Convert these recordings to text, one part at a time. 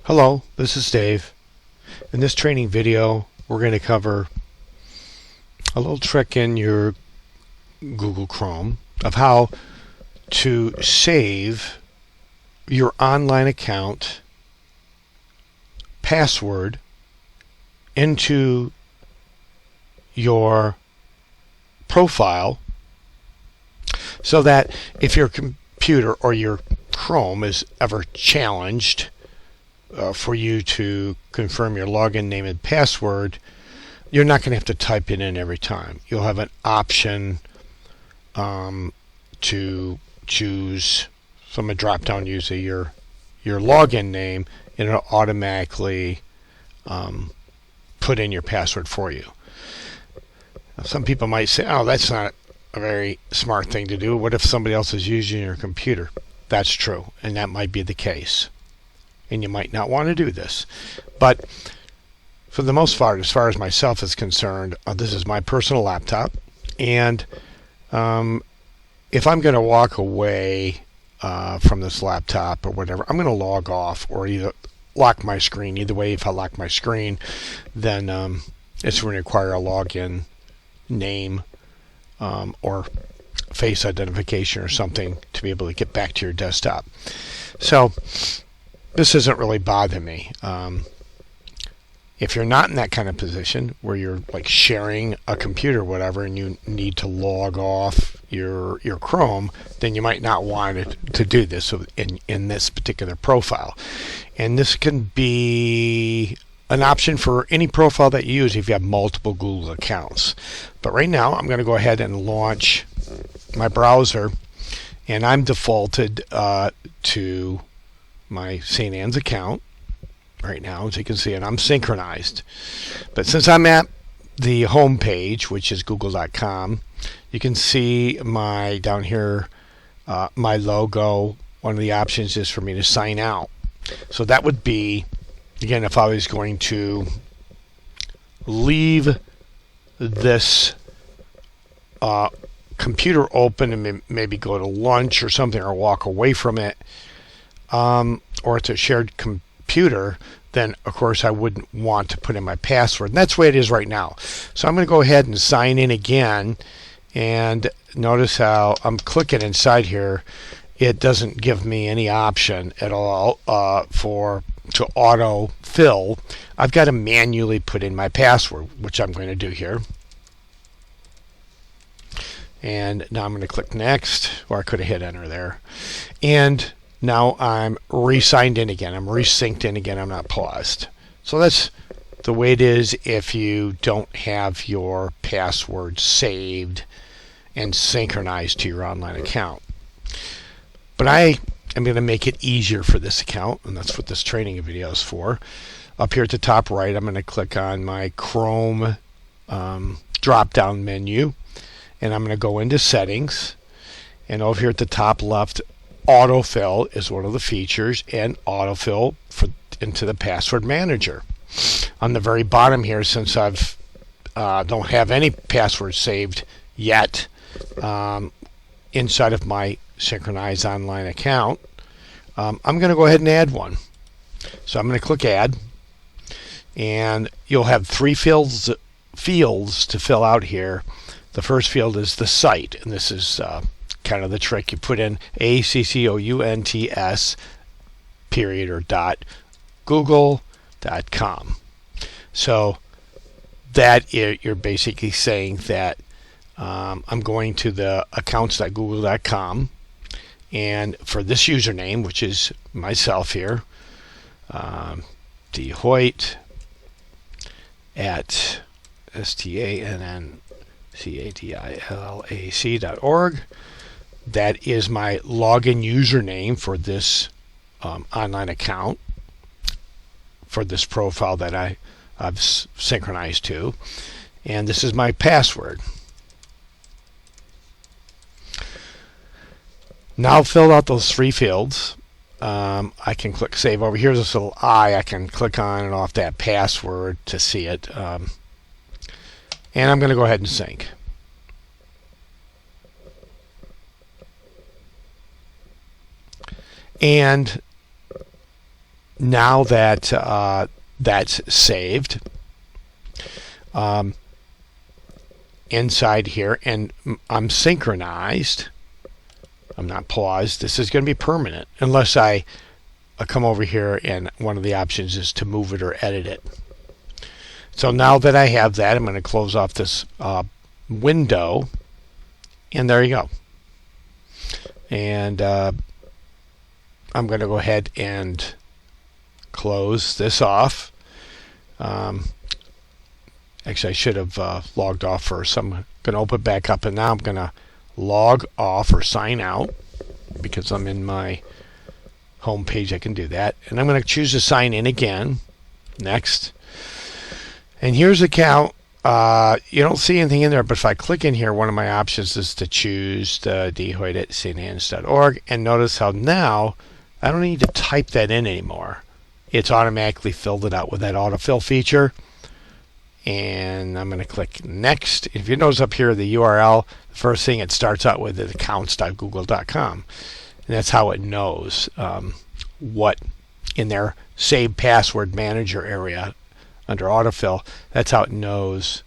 Hello, this is Dave. In this training video, we're going to cover a little trick in your Google Chrome of how to save your online account password into your profile so that if your computer or your Chrome is ever challenged for you to confirm your login name and password, you're not going to have to type it in every time. You'll have an option to choose from a drop-down user your login name, and it'll automatically put in your password for you. Now, some people might say, "Oh, that's not a very smart thing to do. What if somebody else is using your computer?" That's true, and that might be the case. And you might not want to do this. But for the most part, as far as myself is concerned, this is my personal laptop. And if I'm going to walk away from this laptop or whatever, I'm going to log off or either lock my screen. Either way, if I lock my screen, then it's going to require a login name or face identification or something to be able to get back to your desktop. So this doesn't really bother me. If you're not in that kind of position where you're like sharing a computer or whatever and you need to log off your Chrome, then you might not want to do this in this particular profile. And this can be an option for any profile that you use if you have multiple Google accounts. But right now I'm going to go ahead and launch my browser, and I'm defaulted to my St. Anne's account right now, as you can see, and I'm synchronized. But since I'm at the home page, which is google.com, you can see my down here my logo. One of the options is for me to sign out. So that would be, again, if I was going to leave this computer open and maybe go to lunch or something or walk away from it, or it's a shared computer, then of course I wouldn't want to put in my password. And that's the way it is right now. So I'm going to go ahead and sign in again, and notice how I'm clicking inside here. It doesn't give me any option at all to auto-fill. I've got to manually put in my password, which I'm going to do here. And now I'm going to click next, or I could have hit enter there. And now I'm re-signed in again. I'm re-synced in again. I'm not paused. So that's the way it is if you don't have your password saved and synchronized to your online account. But I am going to make it easier for this account, and that's what this training video is for. Up here at the top right, I'm going to click on my Chrome drop-down menu, and I'm going to go into settings. And over here at the top left, AutoFill is one of the features, and AutoFill into the password manager. On the very bottom here, since I've don't have any password saved yet inside of my synchronized online account, I'm going to go ahead and add one. So I'm going to click add, and you'll have three fields to fill out here. The first field is the site, and this is kind of the trick. You put in ACCOUNTS period or dot google.com. So that you're basically saying that I'm going to the accounts.google.com, and for this username, which is myself here, DHoyt at STANNCATILLAC.org. That is my login username for this online account, for this profile that I've synchronized to. And this is my password. Now I've filled out those three fields. I can click save. Over here, this little I can click on and off that password to see it. And I'm going to go ahead and sync. And now that that's saved, inside here, and I'm synchronized, I'm not paused, this is going to be permanent unless I come over here and one of the options is to move it or edit it. So now that I have that, I'm going to close off this window, and there you go. And I'm going to go ahead and close this off. Actually, I should have logged off first. So I'm going to open it back up, and now I'm going to log off or sign out because I'm in my home page. I can do that. And I'm going to choose to sign in again. Next. And here's account. You don't see anything in there, but if I click in here, one of my options is to choose the dehoyt@stnans.org. And notice how now I don't need to type that in anymore. It's automatically filled it out with that autofill feature. And I'm going to click next. If you notice up here, the URL, the first thing it starts out with is accounts.google.com. And that's how it knows what in their save password manager area under autofill, that's how it knows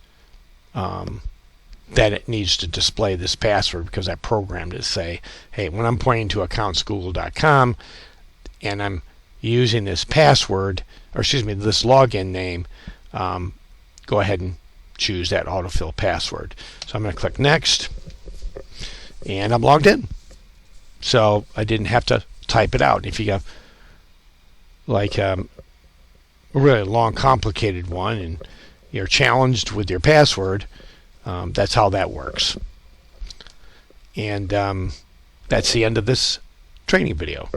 that it needs to display this password, because I programmed it to say, hey, when I'm pointing to accountsgoogle.com and I'm using this password, or excuse me, this login name, go ahead and choose that autofill password. So I'm going to click next, and I'm logged in. So I didn't have to type it out. If you have like a really long, complicated one and you're challenged with your password, that's how that works. And that's the end of this training video.